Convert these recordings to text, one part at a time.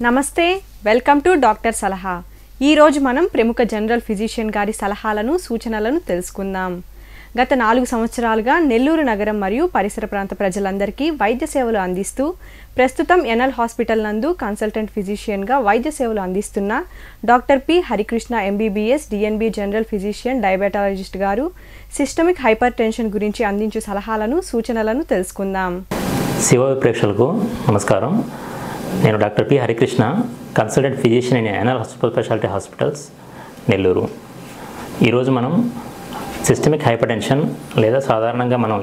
నమస్తే, welcome to doctor సలహా. ఈరోజు మనం ప్రముఖ జనరల్ ఫిజిషియన్ గారి సలహాలను సూచనలను తెలుసుకుందాం. గత 4 సంవత్సరాలుగా నెల్లూరు నగరం మరియు పరిసర ప్రాంత ప్రజలందరికీ వైద్య సేవలు అందిస్తూ ప్రస్తుతం ఎన్ఎల్ హాస్పిటల్ నందు కన్సల్టెంట్ ఫిజిషియన్గా వైద్య సేవలు అందిస్తున్న doctor P Harikrishna MBBS DNB general physician diabetologist గారు సిస్టమిక్ హైపర్ టెన్షన్ గురించి అందించే సలహాలను సూచనలను తెలుసుకుందాం. శివ ప్రేక్షకులకు నమస్కారం. నేను doctor P Harikrishna, consultant physician in NL super speciality hospitals Nellore. ఈరోజు మనం సిస్టమిక్ హైపర్ టెన్షన్ లేదా సాధారణంగా మనం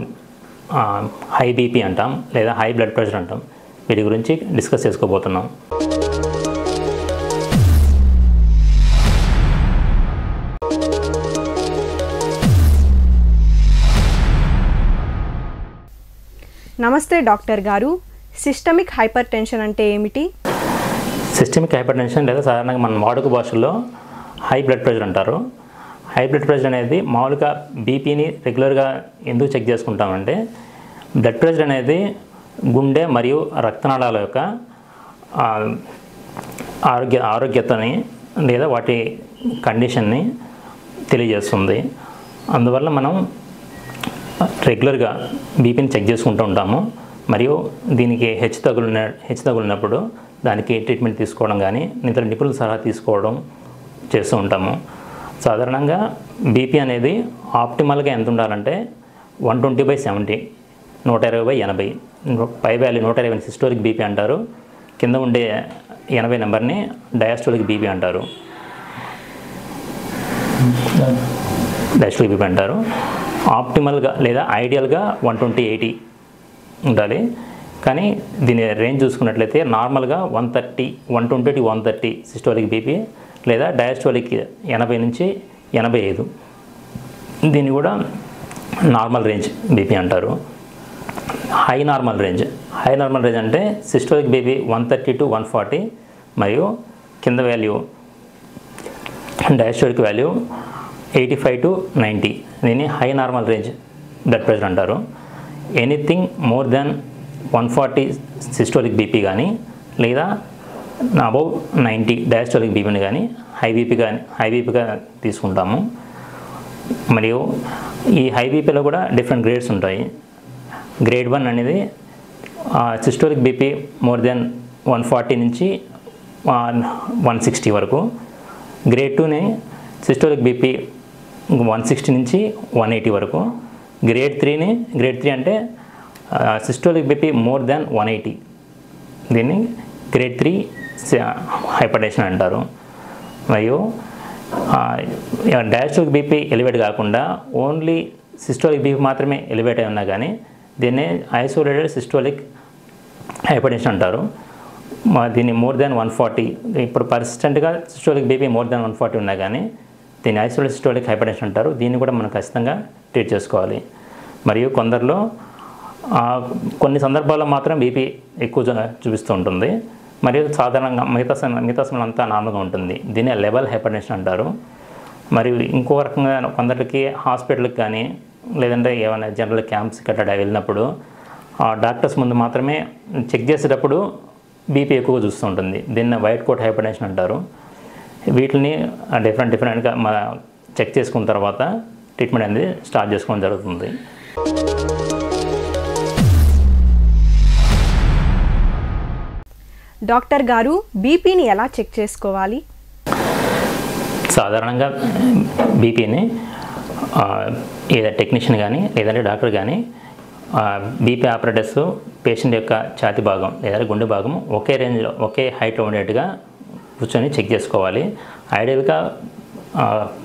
హై బీపీ అంటాం లేదా హై బ్లడ్ ప్రెషర్ అంటాం, వీటి గురించి డిస్కస్ చేసుకోబోతున్నాం. నమస్తే డాక్టర్ గారు, సిస్టమిక్ హైపర్ టెన్షన్ అంటే ఏమిటి? సిస్టమిక్ హైపర్ టెన్షన్ లేదా సాధారణంగా మన వాడుక భాషల్లో హై బ్లడ్ ప్రెషర్ అంటారు. హై బ్లడ్ ప్రెషర్ అనేది మామూలుగా బీపీని రెగ్యులర్గా ఎందుకు చెక్ చేసుకుంటామంటే, బ్లడ్ ప్రెషర్ అనేది గుండె మరియు రక్తనాళాల యొక్క ఆరోగ్యతని లేదా వాటి కండిషన్ని తెలియజేస్తుంది. అందువల్ల మనం రెగ్యులర్గా బీపీని చెక్ చేసుకుంటూ ఉంటాము. మరియు దీనికి హెచ్చు తగులినప్పుడు దానికి ట్రీట్మెంట్ తీసుకోవడం కానీ ఇతర నిపుణుల సలహా తీసుకోవడం చేస్తూ ఉంటాము. సాధారణంగా బీపీ అనేది ఆప్టిమల్గా ఎంత ఉండాలంటే 120/70, 120/80. పై వాల్యూ 120 సిస్టోలిక్ బీపీ అంటారు, కింద ఉండే 80 నెంబర్ని డయాస్టోలిక్ బీపీ అంటారు. డయాస్టోలిక్ బీపీ అంటారు. ఆప్టిమల్గా లేదా ఐడియల్గా 120/80 ఉండాలి. కానీ దీని రేంజ్ చూసుకున్నట్లయితే నార్మల్గా 120 to 130 సిస్టోలిక్ బీపీ లేదా డయాస్టోలిక్ 80 నుంచి 85. దీన్ని కూడా నార్మల్ రేంజ్ బీపీ అంటారు. హై నార్మల్ రేంజ్ అంటే సిస్టోలిక్ బీపీ 130 to 140 మరియు కింద వాల్యూ డయాస్టోలిక్ వాల్యూ 85 to 90. దీన్ని high normal range blood pressure అంటారు. Anything more than 140 systolic BP కానీ లేదా అబౌవ్ 90 డయాస్టోలిక్ బీపీని కానీ హై బీపీగా తీసుకుంటాము. మరియు ఈ హై బీపీలో కూడా డిఫరెంట్ గ్రేడ్స్ ఉంటాయి. గ్రేడ్ 1 అనేది సిస్టోలిక్ బీపీ మోర్ దెన్ 140 నుంచి 160 వరకు. గ్రేడ్ 2ని సిస్టోలిక్ బీపీ 160 నుంచి 180 వరకు. గ్రేడ్ 3 అంటే సిస్టోలిక్ బీపీ మోర్ దాన్ 180. దీన్ని గ్రేడ్ 3 హైపర్ టెన్షన్ అంటారు. మరియు డయాస్టోలిక్ బీపీ ఎలివేట్ కాకుండా ఓన్లీ సిస్టోలిక్ బీపీ మాత్రమే ఎలివేట్ అయి ఉన్నా కానీ దీన్ని ఐసోలేటెడ్ సిస్టోలిక్ హైపర్ టెన్షన్ అంటారు. దీన్ని మోర్ దాన్ 140, ఇప్పుడు పర్సిస్టెంట్గా సిస్టోలిక్ బీపీ మోర్ దాన్ 140 ఉన్నా కానీ దీన్ని ఐసోలేటెడ్ సిస్టోలిక్ హైపర్ టెన్షన్ అంటారు. దీన్ని కూడా మనం ఖచ్చితంగా ట్రీట్ చేసుకోవాలి. మరియు కొన్ని సందర్భాల్లో మాత్రం బీపీ ఎక్కువ చూపిస్తూ ఉంటుంది. మరియు సాధారణంగా మిగతా సమయం అంతా నార్మల్గా ఉంటుంది. దీన్ని లెవెల్ హైపర్ టెన్షన్ అంటారు. మరియు ఇంకో రకంగా కొందరికి హాస్పిటల్కి కానీ లేదంటే ఏమైనా జనరల్ క్యాంప్స్ గట్రా వెళ్ళినప్పుడు డాక్టర్స్ ముందు మాత్రమే చెక్ చేసేటప్పుడు బీపీ ఎక్కువగా చూస్తూ ఉంటుంది. దీన్ని వైట్ కోట్ హైపర్ టెన్షన్ అంటారు. వీటిని డిఫరెంట్గా చెక్ చేసుకున్న తర్వాత ట్రీట్మెంట్ అనేది స్టార్ట్ చేసుకోవడం జరుగుతుంది. డాక్టర్ గారు, బీపీని ఎలా చెక్ చేసుకోవాలి? సాధారణంగా బీపీని ఏదో టెక్నీషియన్ కానీ లేదంటే డాక్టర్ కానీ బీపీ ఆపరేటర్స్ పేషెంట్ యొక్క ఛాతీ భాగం లేదా గుండె భాగం ఒకే రేంజ్లో ఒకే హైట్లో ఉండేట్టుగా కూర్చొని చెక్ చేసుకోవాలి. ఐడియల్గా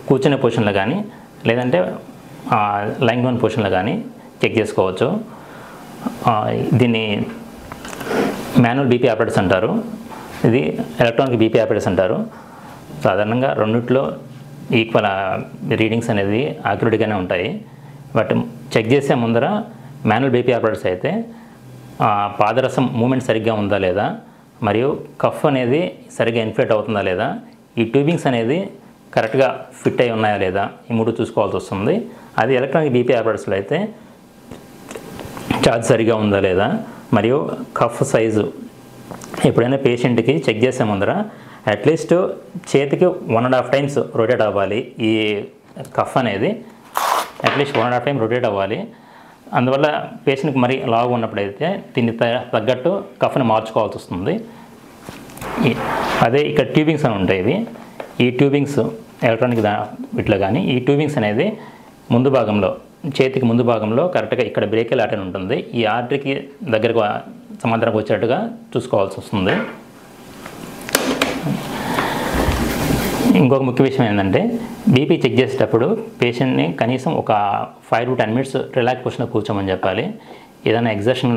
కూర్చునే పొజిషన్లో కానీ లేదంటే లైంగ్ డౌన్ పొజిషన్లో కానీ చెక్ చేసుకోవచ్చు. దీన్ని మాన్యువల్ బీపీ ఆపరేటర్స్ అంటారు. ఇది ఎలక్ట్రానిక్ బీపీ ఆపరేటర్స్ అంటారు. సాధారణంగా రెండిట్లో ఈక్వల్ రీడింగ్స్ అనేది యాక్యురేట్గానే ఉంటాయి. బట్ చెక్ చేసే ముందర మాన్యువల్ బీపీ ఆపరేటర్స్ అయితే పాదరసం మూమెంట్ సరిగ్గా ఉందా లేదా, మరియు కఫ్ అనేది సరిగ్గా ఇన్ఫ్లేట్ అవుతుందా లేదా, ఈ ట్యూబింగ్స్ అనేది కరెక్ట్గా ఫిట్ అయి ఉన్నాయా లేదా, ఈ 3 చూసుకోవాల్సి వస్తుంది. అది ఎలక్ట్రానిక్ బీపీ ఆపరేటర్స్లో అయితే ఛార్జ్ సరిగ్గా ఉందా లేదా, మరియు కఫ్ సైజు ఎప్పుడైనా పేషెంట్కి చెక్ చేసే ముందర అట్లీస్ట్ చేతికి 1.5 times రొటేట్ అవ్వాలి. ఈ కఫ్ అనేది అట్లీస్ట్ 1.5 times రొటేట్ అవ్వాలి. అందువల్ల పేషెంట్కి మరీ లావు ఉన్నప్పుడైతే దీన్ని తగ్గట్టు కఫ్ని మార్చుకోవాల్సి వస్తుంది. అదే ఇక్కడ ట్యూబింగ్స్ అని ఉంటాయి. ఇవి ఈ ట్యూబింగ్స్ ఎలక్ట్రానిక్ వీటిలో కానీ ఈ ట్యూబింగ్స్ అనేది ముందు భాగంలో చేతికి ముందు భాగంలో కరెక్ట్గా ఇక్కడ బ్రేకిల్ ఆర్టరీ ఉంటుంది. ఈ ఆర్టరీకి దగ్గరకు సమాంతరంగా వచ్చేట్టుగా చూసుకోవాల్సి వస్తుంది. ఇంకొక ముఖ్య విషయం ఏంటంటే బీపీ చెక్ చేసేటప్పుడు పేషెంట్ని కనీసం ఒక 5 to 10 minutes రిలాక్స్ పొజిషన్లో కూర్చోమని చెప్పాలి. ఏదైనా ఎగ్జర్షన్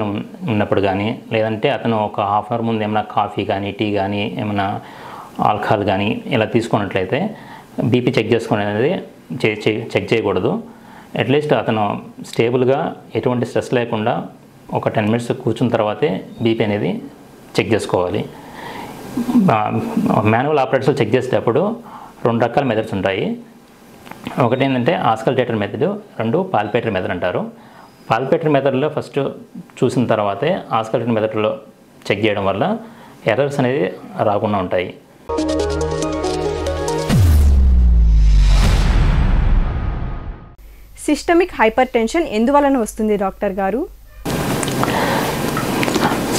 ఉన్నప్పుడు కానీ లేదంటే అతను ఒక హాఫ్ అవర్ ముందు ఏమైనా కాఫీ కానీ టీ కానీ ఏమైనా ఆల్కహాల్ కానీ ఇలా తీసుకున్నట్లయితే బీపీ చెక్ చేసుకునేది చెక్ చేయకూడదు. అట్లీస్ట్ అతను స్టేబుల్గా ఎటువంటి స్ట్రెస్ లేకుండా ఒక 10 minutes కూర్చున్న తర్వాతే బీపీ అనేది చెక్ చేసుకోవాలి. మాన్యువల్ ఆపరేటర్స్లో చెక్ చేసేటప్పుడు 2 రకాల మెథడ్స్ ఉంటాయి. ఒకటి ఏంటంటే ఆస్కల్టేటర్ మెథడ్, 2 పాల్పేటరీ మెథడ్ అంటారు. పాల్పేటరీ మెథడ్లో ఫస్ట్ చూసిన తర్వాతే ఆస్కల్టేటర్ మెథడ్లో చెక్ చేయడం వల్ల ఎర్రర్స్ అనేది రాకుండా ఉంటాయి. సిస్టమిక్ హైపర్ టెన్షన్ ఎందువలన వస్తుంది డాక్టర్ గారు?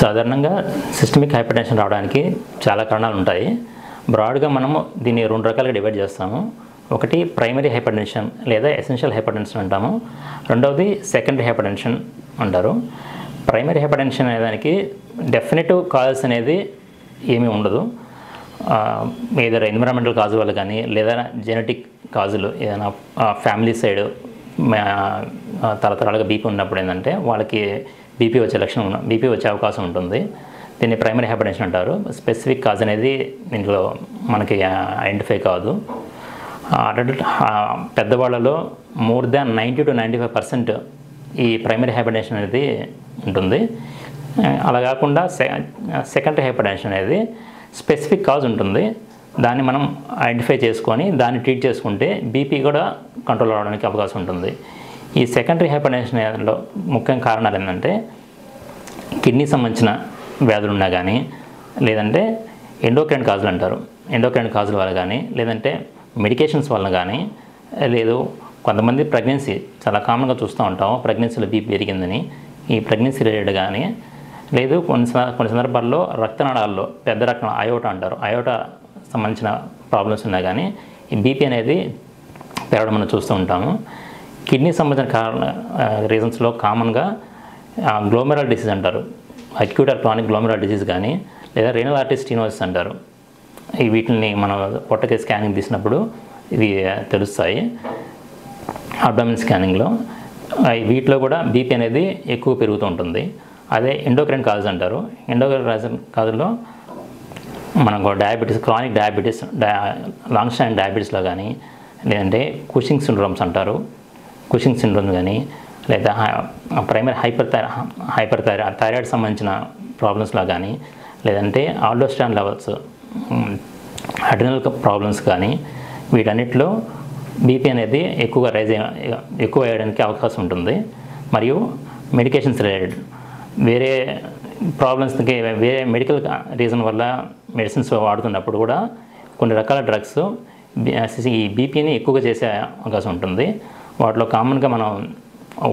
సాధారణంగా సిస్టమిక్ హైపర్ టెన్షన్ రావడానికి చాలా కారణాలు ఉంటాయి. బ్రాడ్గా మనము దీన్ని 2 రకాలుగా డివైడ్ చేస్తాము. ఒకటి ప్రైమరీ హైపర్ టెన్షన్ లేదా ఎసెన్షియల్ హైపర్ టెన్షన్ అంటాము. రెండవది సెకండరీ హైపర్ టెన్షన్ అంటారు. ప్రైమరీ హైపర్ టెన్షన్ అనేదానికి డెఫినెటివ్ కాజెస్ అనేది ఏమీ ఉండదు. ఏదైనా ఎన్విరాన్మెంటల్ కాజు వల్ల కానీ లేదా జెనెటిక్ కాజులు ఏదైనా ఫ్యామిలీ సైడ్ తరతరాలుగా బీపీ ఉన్నప్పుడు ఏంటంటే వాళ్ళకి బీపీ వచ్చే అవకాశం ఉంటుంది. దీన్ని ప్రైమరీ హైపర్ టెన్షన్ అంటారు. స్పెసిఫిక్ కాజ్ అనేది దీంట్లో మనకి ఐడెంటిఫై కాదు. పెద్దవాళ్ళలో more than 90 to 95% ఈ ప్రైమరీ హైపర్ టెన్షన్ అనేది ఉంటుంది. అలా కాకుండా సెకండరీ హైపర్ టెన్షన్ అనేది స్పెసిఫిక్ కాజ్ ఉంటుంది. దాన్ని మనం ఐడెంటిఫై చేసుకొని దాన్ని ట్రీట్ చేసుకుంటే బీపీ కూడా కంట్రోల్ అవడానికి అవకాశం ఉంటుంది. ఈ సెకండరీ హైపర్ టెన్షన్లో ముఖ్య కారణాలు ఏంటంటే కిడ్నీ సంబంధించిన వ్యాధులు ఉన్నా కానీ లేదంటే ఎండోక్రైన్ కాజులు అంటారు. ఎండోక్రైన్ కాజుల వల్ల కానీ లేదంటే మెడికేషన్స్ వల్ల కానీ లేదు కొంతమంది ప్రెగ్నెన్సీ చాలా కామన్గా చూస్తూ ఉంటాం. ప్రెగ్నెన్సీలో బీపీ పెరిగిందని ఈ ప్రెగ్నెన్సీ రిలేటెడ్ కానీ లేదు కొన్ని సందర్భాల్లో రక్తనాళాల్లో పెద్ద రక్తం అయోటా అంటారు. అయోటా సంబంధించిన ప్రాబ్లమ్స్ ఉన్నా కానీ ఈ బీపీ అనేది పెరగడం మనం చూస్తూ ఉంటాము. కిడ్నీ సంబంధించిన రీజన్స్లో కామన్గా గ్లోమెరల్ డిసీజ్ అంటారు. అక్యూట్ ఆర్ క్రానిక్ గ్లోమెరల్ డిసీజ్ కానీ లేదా రేనల్ ఆర్టరీ స్టెనోసిస్ అంటారు. వీటిని మనం పొట్టకి స్కానింగ్ తీసినప్పుడు ఇవి తెలుస్తాయి అబ్డామిన్ స్కానింగ్లో. వీటిలో కూడా బీపీ అనేది ఎక్కువ పెరుగుతూ ఉంటుంది. అదే ఎండోక్రైన్ కాజెస్ అంటారు. ఎండోక్రైన్ కాజుల్లో మనకు diabetes, chronic diabetes, long standing డయాబెటీస్లో కానీ లేదంటే కుషింగ్ సిండ్రోమ్స్ అంటారు. కుషింగ్ సిండ్రోమ్ కానీ లేదా ప్రైమరీ థైరాయిడ్ సంబంధించిన ప్రాబ్లమ్స్లో కానీ లేదంటే ఆల్డోస్టెరాన్ లెవెల్స్, అడ్రినల్ ప్రాబ్లమ్స్ కానీ వీటన్నిటిలో బీపీ అనేది ఎక్కువ అయ్యడానికి అవకాశం ఉంటుంది. మరియు మెడికేషన్స్ రిలేటెడ్ వేరే ప్రాబ్లమ్స్కి వేరే మెడికల్ రీజన్ వల్ల మెడిసిన్స్ వాడుతున్నప్పుడు కూడా కొన్ని రకాల డ్రగ్స్ ఈ బీపీని ఎక్కువగా చేసే అవకాశం ఉంటుంది. వాటిలో కామన్గా మనం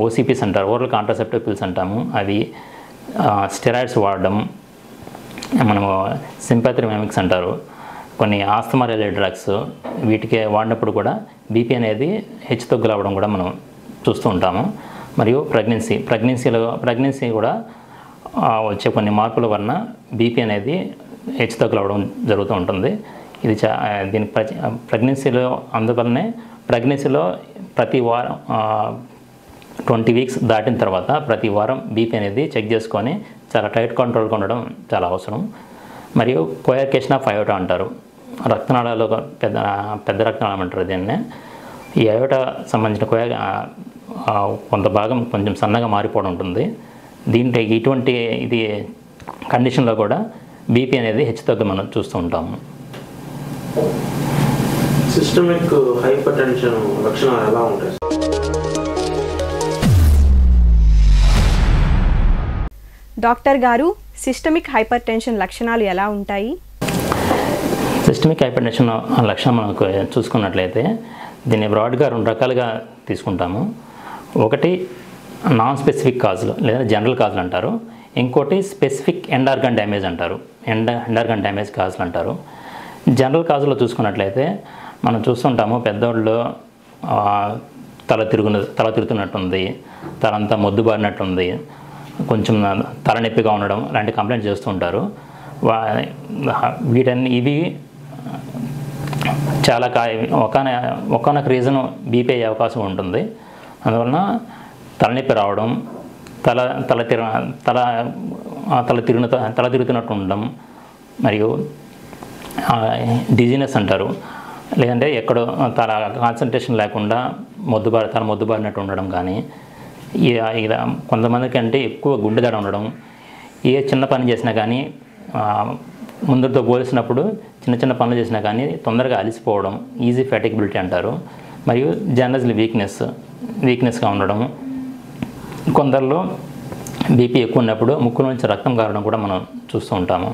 ఓసీపీస్ అంటారు, ఓరల్ కాంట్రాసెప్టివ్ పిల్స్ అంటాము. అవి స్టెరాయిడ్స్ వాడడం, మనము సింపాథరీ మిమిక్స్ అంటారు, కొన్ని ఆస్తమా రిలేటెడ్ డ్రగ్స్ వీటికి వాడినప్పుడు కూడా బీపీ అనేది హెచ్చుతగ్గులు అవ్వడం కూడా మనం చూస్తూ ఉంటాము. మరియు ప్రెగ్నెన్సీ కూడా వచ్చే కొన్ని మార్పుల వలన బీపీ అనేది హెచ్చుతగ్గులు అవ్వడం జరుగుతూ ఉంటుంది. ఇది దీని అందువల్లనే ప్రెగ్నెన్సీలో ప్రతి వారం 20 weeks దాటిన తర్వాత ప్రతి వారం బీపీ అనేది చెక్ చేసుకొని చాలా టైట్ కంట్రోల్గా ఉండడం చాలా అవసరం. మరియు కోయాకేషన్ ఆఫ్ అయోటా అంటారు. రక్తనాళాలు పెద్ద రక్తనాళం అంటారు దీన్నే. ఈ అయోటా సంబంధించిన కొంత భాగం కొంచెం సన్నగా మారిపోవడం ఉంటుంది. దీంట్లో ఇటువంటి కండిషన్లో కూడా బీపీ అనేది హెచ్చుతగ్గు మనం చూస్తూ ఉంటాము. సిస్టమిక్ హైపర్ టెన్షన్ లక్షణాలు ఎలా ఉంటాయి? డాక్టర్ గారు, సిస్టమిక్ హైపర్ టెన్షన్ లక్షణాలు ఎలా ఉంటాయి? సిస్టమిక్ హైపర్ టెన్షన్ లక్షణం మనకు చూసుకున్నట్లయితే దీన్ని బ్రాడ్గా 2 రకాలుగా తీసుకుంటాము. ఒకటి నాన్ స్పెసిఫిక్ కాజులు లేదా జనరల్ కాజులు అంటారు. ఇంకోటి స్పెసిఫిక్ ఎండ్ ఆర్గన్ డ్యామేజ్ అంటారు. ఎండ్ ఆర్గన్ డ్యామేజ్ కాజులు అంటారు. జనరల్ కాజులో చూసుకున్నట్లయితే మనం చూస్తుంటాము పెద్దవాళ్ళు తల తిరుగుతున్నట్టుంది, తలంతా మొద్దుబారినట్టుంది, కొంచెం తలనొప్పిగా ఉండడం లాంటి కంప్లైంట్ చేస్తూ ఉంటారు. ఇవి చాలా ఒకనొక రీజన్ బీపీ అయ్యే అవకాశం ఉంటుంది. అందువలన తలనొప్పి రావడం, తల తిరుగుతున్నట్టు ఉండడం, మరియు డిజీనెస్ అంటారు. లేదంటే ఎక్కడో తల కాన్సన్ట్రేషన్ లేకుండా మొద్దుబారినట్టు ఉండడం కానీ, ఇలా కొంతమందికి అంటే ఎక్కువ గుండె దడ ఉండడం, ఏ చిన్న పని చేసినా కానీ ముందుతో పోల్చినప్పుడు చిన్న పనులు చేసినా కానీ తొందరగా అలసిపోవడం, ఈజీ ఫ్యాటిగబిలిటీ అంటారు. మరియు జనరల్ వీక్నెస్గా ఉండడం. కొందరిలో బీపీ ఎక్కువ ఉన్నప్పుడు ముక్కుల నుంచి రక్తం కారడం కూడా మనం చూస్తూ ఉంటాము.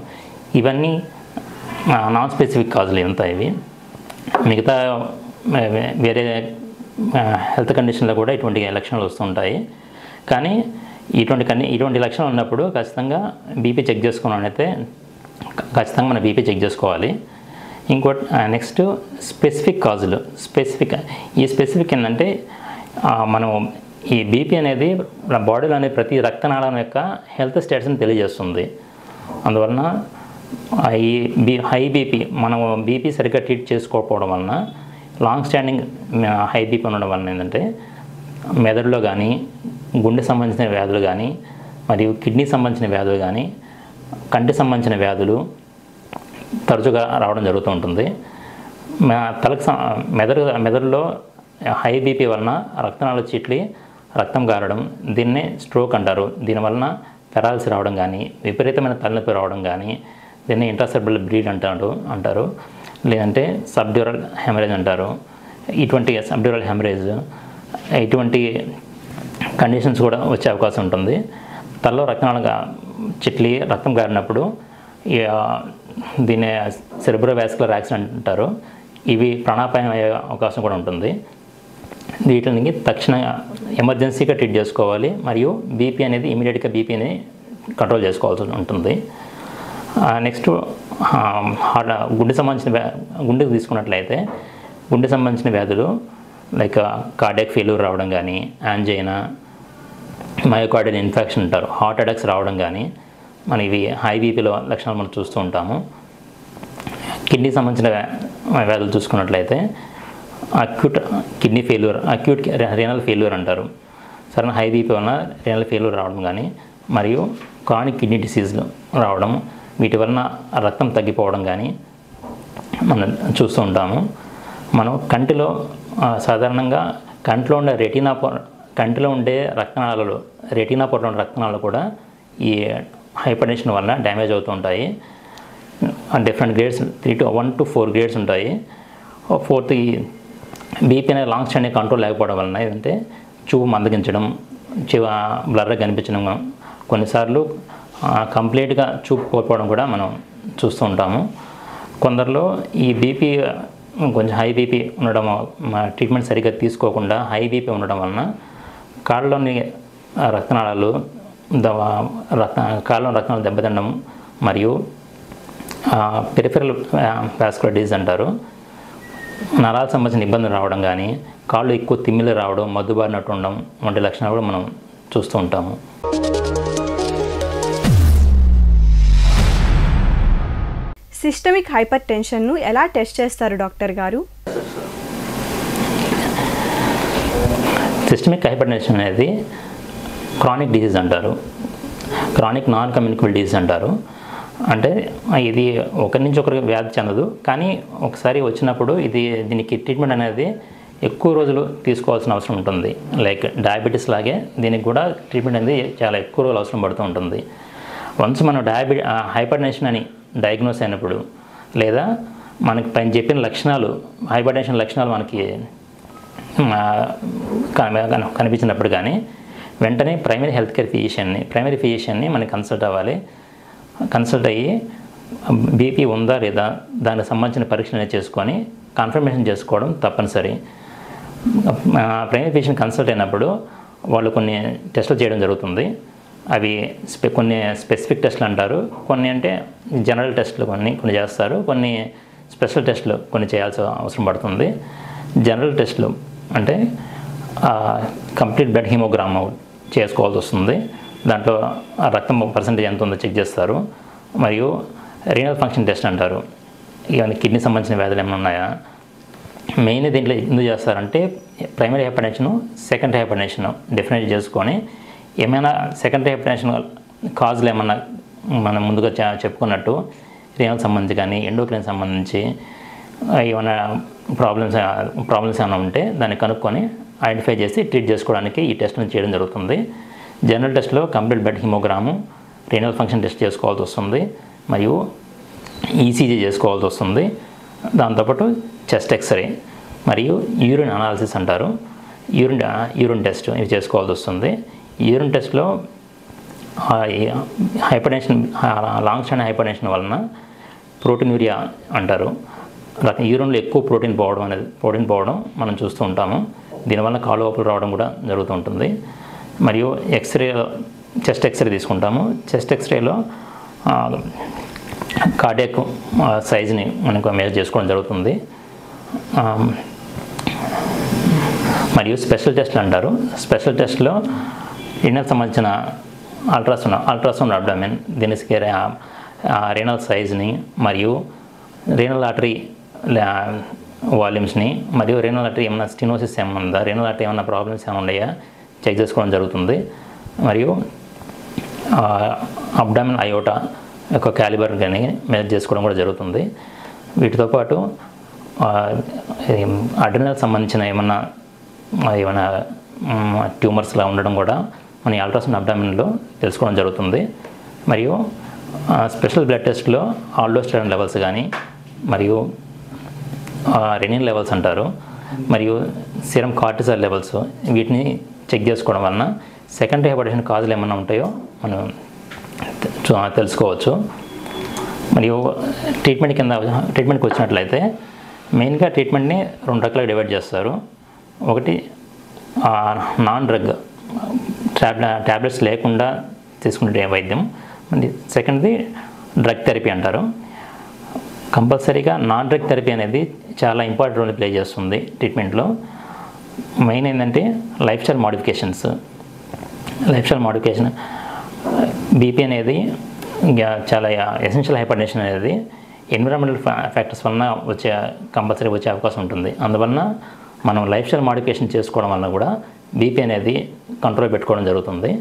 ఇవన్నీ నాన్ స్పెసిఫిక్ కాజులు ఇవంతా. ఇవి మిగతా వేరే హెల్త్ కండిషన్లో కూడా ఇటువంటి లక్షణాలు వస్తుంటాయి. కానీ ఇటువంటి లక్షణాలు ఉన్నప్పుడు ఖచ్చితంగా బీపీ చెక్ చేసుకోవాలని అయితే ఖచ్చితంగా మన బీపీ చెక్ చేసుకోవాలి. ఇంకోటి నెక్స్ట్ స్పెసిఫిక్ కాజులు. ఈ స్పెసిఫిక్ ఏంటంటే మనం ఈ బీపీ అనేది మన బాడీలోని ప్రతి రక్తనాళం యొక్క హెల్త్ స్టేటస్ని తెలియజేస్తుంది. అందువలన హై బీపీ మనం బీపీ సరిగ్గా ట్రీట్ చేసుకోకపోవడం వలన లాంగ్ స్టాండింగ్ హై బీపీ ఉండడం వలన ఏంటంటే మెదడులో కానీ, గుండె సంబంధించిన వ్యాధులు కానీ, మరియు కిడ్నీ సంబంధించిన వ్యాధులు కానీ, కంటి సంబంధించిన వ్యాధులు తరచుగా రావడం జరుగుతూ ఉంటుంది. మెదడులో హై బీపీ వలన రక్తనాళాలు చిట్లి రక్తం గారడం, దీన్నే స్ట్రోక్ అంటారు. దీనివలన పెరాలసిస్ రావడం కానీ, విపరీతమైన తలనొప్పి రావడం కానీ, దీన్ని ఇంట్రాసెర్బ్రల్ బ్లీడ్ అంటారు. లేదంటే సబ్డ్యూరల్ హెమరేజ్ అంటారు. ఇటువంటి సబ్డ్యూరల్ హెమరేజ్ ఇటువంటి కండిషన్స్ కూడా వచ్చే అవకాశం ఉంటుంది. తలలో రక్తనాళాలుగా చిట్లి రక్తం గారినప్పుడు దీన్ని సెరెబ్రోవాస్కులర్ యాక్సిడెంట్ అంటారు. ఇవి ప్రాణాపాయం అయ్యే అవకాశం కూడా ఉంటుంది. వీటిని తక్షణ ఎమర్జెన్సీగా ట్రీట్ చేసుకోవాలి. మరియు బీపీ అనేది ఇమీడియట్గా బీపీని కంట్రోల్ చేసుకోవాల్సి ఉంటుంది. నెక్స్ట్ గుండెకు తీసుకున్నట్లయితే గుండె సంబంధించిన వ్యాధులు లైక్ కార్డియాక్ ఫెయిల్యూర్ రావడం కానీ, యాంజైనా, మయోకార్డియల్ ఇన్ఫెక్షన్ అంటారు, హార్ట్ అటాక్స్ రావడం కానీ ఇవి హై బీపీలో లక్షణాలు మనం చూస్తూ ఉంటాము. కిడ్నీ సంబంధించిన వ్యాధులు చూసుకున్నట్లయితే acute kidney failure, acute renal failure అంటారు. సరైన హై బీపీ వలన రీనల్ ఫెయిల్యూర్ రావడం కానీ, మరియు క్రానిక్ కిడ్నీ డిసీజ్లు రావడం, వీటి వలన రక్తం తగ్గిపోవడం కానీ మనం చూస్తూ ఉంటాము. మనం కంటిలో సాధారణంగా కంటిలో ఉండే రక్తనాళాలు, రెటీనా పొరలో ఉండే రక్తనాళాలు కూడా ఈ హైపర్ టెన్షన్ వల్ల డ్యామేజ్ అవుతూ ఉంటాయి. డిఫరెంట్ గ్రేడ్స్ 1 to 4 గ్రేడ్స్ ఉంటాయి. 4th ఈ బీపీ అనేది లాంగ్ స్టాండింగ్ కంట్రోల్ లేకపోవడం వలన ఏంటంటే చూపు మందగించడం, బ్లర్గా కనిపించడం, కొన్నిసార్లు కంప్లీట్గా చూపు కోల్పోవడం కూడా మనం చూస్తూ ఉంటాము. కొందరిలో ఈ బీపీ కొంచెం హై బీపీ ఉండడం, ట్రీట్మెంట్ సరిగ్గా తీసుకోకుండా హై బీపీ ఉండడం వలన కాళ్ళలోని రక్తనాళాలు దెబ్బతినడం, మరియు పెరిఫెరల్ వాస్కులర్ డిసీజ్ అంటారు, నరాలకు సంబంధించిన ఇబ్బందులు రావడం కానీ, కాళ్ళు ఎక్కువ తిమ్మిలు రావడం, మద్దుబారినట్టు ఉండడం వంటి లక్షణాలు కూడా మనం చూస్తూ ఉంటాము. సిస్టమిక్ హైపర్ టెన్షన్ను ఎలా టెస్ట్ చేస్తారు డాక్టర్ గారు? సిస్టమిక్ హైపర్ టెన్షన్ అనేది క్రానిక్ డిసీజ్ అంటారు, క్రానిక్ నాన్ కమ్యూనికబుల్ డిసీజ్ అంటారు. అంటే ఇది ఒకరి నుంచి ఒకరికి వ్యాధి చెందదు, కానీ ఒకసారి వచ్చినప్పుడు దీనికి ట్రీట్మెంట్ అనేది ఎక్కువ రోజులు తీసుకోవాల్సిన అవసరం ఉంటుంది. లైక్ డయాబెటీస్ లాగే దీనికి కూడా ట్రీట్మెంట్ అనేది చాలా ఎక్కువ రోజులు అవసరం పడుతూ ఉంటుంది. వన్స్ మనం హైపర్ టెన్షన్ అని డయాగ్నోస్ అయినప్పుడు, లేదా మనకి పైన చెప్పిన లక్షణాలు, హైపర్ టెన్షన్ లక్షణాలు మనకి కనిపించినప్పుడు కానీ వెంటనే ప్రైమరీ ఫిజిషియన్ని మనం కన్సల్ట్ అవ్వాలి. కన్సల్ట్ అయ్యి బీపీ ఉందా లేదా దానికి సంబంధించిన పరీక్షలు అనేది చేసుకొని కన్ఫర్మేషన్ చేసుకోవడం తప్పనిసరి. ప్రైమరీ ఫిజిషియన్ కన్సల్ట్ అయినప్పుడు వాళ్ళు కొన్ని టెస్టులు చేయడం జరుగుతుంది. అవి కొన్ని స్పెసిఫిక్ టెస్టులు అంటారు, కొన్ని అంటే జనరల్ టెస్టులు కొన్ని చేస్తారు, కొన్ని స్పెషల్ టెస్టులు కొన్ని చేయాల్సిన అవసరం పడుతుంది. జనరల్ టెస్టులు అంటే కంప్లీట్ బ్లడ్ హీమోగ్రామ్ చేసుకోవాల్సి వస్తుంది. దాంట్లో రక్తం పర్సెంటేజ్ ఎంత ఉందో చెక్ చేస్తారు. మరియు రీనల్ ఫంక్షన్ టెస్ట్ అంటారు, ఇవన్నీ కిడ్నీ సంబంధించిన వ్యాధులు ఏమైనా ఉన్నాయా. మెయిన్ దీంట్లో ఎందుకు చేస్తారంటే primary hypertension, secondary hypertension difference చేసుకొని ఏమైనా సెకండరీ హైపర్టెన్షన్ కాజులు ఏమన్నా మనం ముందుగా చెప్పుకున్నట్టు రీనల్ సంబంధించి కానీ ఎండోక్రైన్ సంబంధించి ఏమైనా ప్రాబ్లమ్స్ ఏమైనా ఉంటే దాన్ని కనుక్కొని ఐడెంటిఫై చేసి ట్రీట్ చేసుకోవడానికి ఈ టెస్ట్ని చేయడం జరుగుతుంది. జనరల్ టెస్ట్లో complete blood hemogram, renal function test చేసుకోవాల్సి వస్తుంది, మరియు ఈసీజీ చేసుకోవాల్సి వస్తుంది. దాంతోపాటు చెస్ట్ ఎక్స్రే మరియు యూరిన్ అనాలిసిస్ అంటారు, యూరిన్ టెస్ట్ ఇవి చేసుకోవాల్సి వస్తుంది. యూరిన్ టెస్ట్లో హైపర్టెన్షన్, లాంగ్ స్టాండ్ హైపర్టెన్షన్ వలన ప్రోటీన్యూరియా అంటారు, యూరిన్లో ఎక్కువ ప్రోటీన్ పోవడం మనం చూస్తూ ఉంటాము. దీనివల్ల కాలు వాపులు రావడం కూడా జరుగుతూ ఉంటుంది. మరియు చెస్ట్ ఎక్స్రే తీసుకుంటాము. చెస్ట్ ఎక్స్రేలో కార్డియాక్ సైజ్ని మనకు మెజర్ చేసుకోవడం జరుగుతుంది. మరియు స్పెషల్ టెస్ట్లు అంటారు. స్పెషల్ టెస్ట్లో రీనల్ సంబంధించిన అల్ట్రాసౌండ్ అబ్డామిన్, దీని రీనల్ సైజ్ని మరియు రీనల్ ఆర్టరీ వాల్యూమ్స్ని మరియు రీనల్ ఆర్టరీ ఏమైనా స్టినోసిస్ ఏమైనా ఉందా, రీనల్ ఆర్టరీ ఏమైనా ప్రాబ్లమ్స్ ఏమైనా ఉన్నాయా చెక్ చేసుకోవడం జరుగుతుంది. మరియు అబ్డామిన్ అయోటా యొక్క క్యాలిబర్ కానీ మెజర్ చేసుకోవడం కూడా జరుగుతుంది. వీటితో పాటు అడ్రినల్ సంబంధించిన ఏమన్నా ట్యూమర్స్లా ఉండడం కూడా మన అల్ట్రాసౌండ్ అబ్డామిన్లో తెలుసుకోవడం జరుగుతుంది. మరియు స్పెషల్ బ్లడ్ టెస్ట్లో ఆల్డోస్టెరాన్ లెవెల్స్ కానీ మరియు రెనిన్ లెవెల్స్ అంటారు, మరియు సీరం కార్టిసాల్ లెవెల్స్, వీటిని చెక్ చేసుకోవడం వలన సెకండరీ హైపర్టెన్షన్ కాజులు ఏమైనా ఉంటాయో మనం తెలుసుకోవచ్చు. మరియు ట్రీట్మెంట్కి వచ్చినట్లయితే మెయిన్గా ట్రీట్మెంట్ని 2 రకాలుగా డివైడ్ చేస్తారు. ఒకటి నాన్ డ్రగ్ ట్యాబ్లెట్స్ లేకుండా తీసుకునే వైద్యం, సెకండ్ది డ్రగ్ థెరపీ అంటారు. కంపల్సరీగా నాన్ డ్రగ్ థెరపీ అనేది చాలా ఇంపార్టెంట్ రోల్ ప్లే చేస్తుంది ట్రీట్మెంట్లో. మెయిన్ ఏంటంటే లైఫ్ స్టైల్ మోడిఫికేషన్. బీపీ అనేది చాలా ఎసెన్షియల్ హైపర్టెన్షన్ అనేది ఎన్విరాన్మెంటల్ ఫ్యాక్టర్స్ వలన కంపల్సరీ వచ్చే అవకాశం ఉంటుంది. అందువలన మనం లైఫ్ స్టైల్ మోడిఫికేషన్ చేసుకోవడం వలన కూడా బీపీ అనేది కంట్రోల్ పెట్టుకోవడం జరుగుతుంది.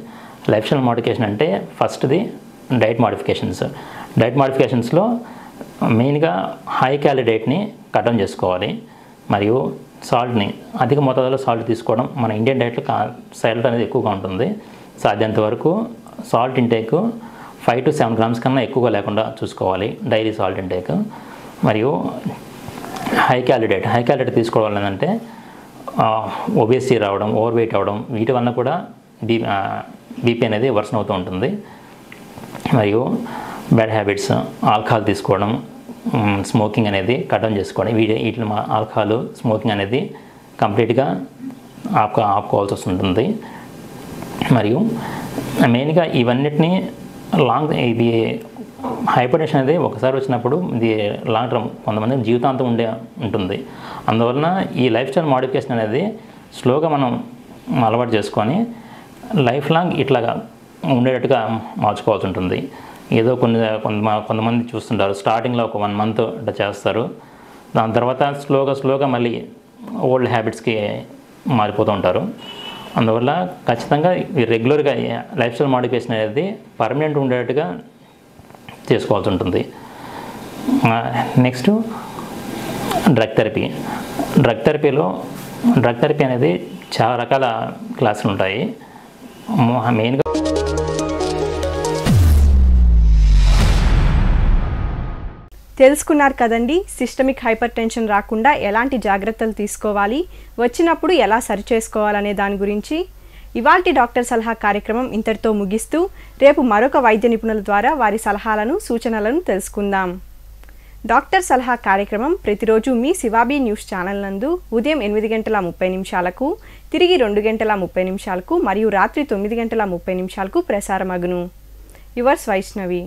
లైఫ్ స్టైల్ మోడిఫికేషన్ అంటే ఫస్ట్ది డైట్ మోడిఫికేషన్స్లో మెయిన్గా హై క్యాలరీ డైట్ని కట్ డౌన్ చేసుకోవాలి. మరియు సాల్ట్ని అధిక మోతాదులో సాల్ట్ తీసుకోవడం మన ఇండియన్ డైట్లో సాల్ట్ అనేది ఎక్కువగా ఉంటుంది. సాధ్యంత వరకు సాల్ట్ ఇంటేక్ 5 to 7 grams కన్నా ఎక్కువగా లేకుండా చూసుకోవాలి డైలీ సాల్ట్ ఇంటేక్. మరియు హై క్యాలరీ తీసుకోవడం వల్ల ఏంటంటే ఒబేసిటీ రావడం, ఓవర్ వెయిట్ అవ్వడం, వీటి వలన కూడా బీపీ అనేది వర్సన్ అవుతూ ఉంటుంది. మరియు బ్యాడ్ హ్యాబిట్స్, ఆల్కహాల్ తీసుకోవడం, స్మోకింగ్ అనేది కట్ డౌన్ చేసుకోవడం, వీటి ఆల్కహాల్, స్మోకింగ్ అనేది కంప్లీట్గా ఆపుకోవాల్సి వస్తుంటుంది. మరియు మెయిన్గా ఇవన్నిటినీ ఇది హైపర్టెన్షన్ అనేది ఒకసారి వచ్చినప్పుడు ఇది లాంగ్ టర్మ్, కొంతమంది జీవితాంతం ఉంటుంది. అందువలన ఈ లైఫ్ స్టైల్ మోడిఫికేషన్ అనేది స్లోగా మనం అలవాటు చేసుకొని లైఫ్ లాంగ్ ఇట్లాగా ఉండేటట్టుగా మార్చుకోవాల్సి ఉంటుంది. ఏదో కొంతమంది చూస్తుంటారు, స్టార్టింగ్లో ఒక 1 month ఇట్లా చేస్తారు, దాని తర్వాత స్లోగా మళ్ళీ ఓల్డ్ హ్యాబిట్స్కి మారిపోతూ ఉంటారు. అందువల్ల ఖచ్చితంగా ఈ రెగ్యులర్గా లైఫ్ స్టైల్ మోడిఫికేషన్ అనేది పర్మనెంట్ ఉండేటట్టుగా చేసుకోవాల్సి ఉంటుంది. నెక్స్ట్ డ్రగ్ థెరపీ అనేది చాలా రకాల క్లాసులు ఉంటాయి. మెయిన్గా తెలుసుకున్నారు కదండి, సిస్టమిక్ హైపర్ టెన్షన్ రాకుండా ఎలాంటి జాగ్రత్తలు తీసుకోవాలి, వచ్చినప్పుడు ఎలా సరి చేసుకోవాలనే దాని గురించి. ఇవాల్టి డాక్టర్ సలహా కార్యక్రమం ఇంతటితో ముగిస్తూ రేపు మరొక వైద్య నిపుణుల ద్వారా వారి సలహాలను సూచనలను తెలుసుకుందాం. డాక్టర్ సలహా కార్యక్రమం ప్రతిరోజు మీ శివాబీ న్యూస్ ఛానల్ నందు ఉదయం 8:30 తిరిగి 2:30 మరియు రాత్రి 9:30 ప్రసారమగును. యువర్స్ వైష్ణవి.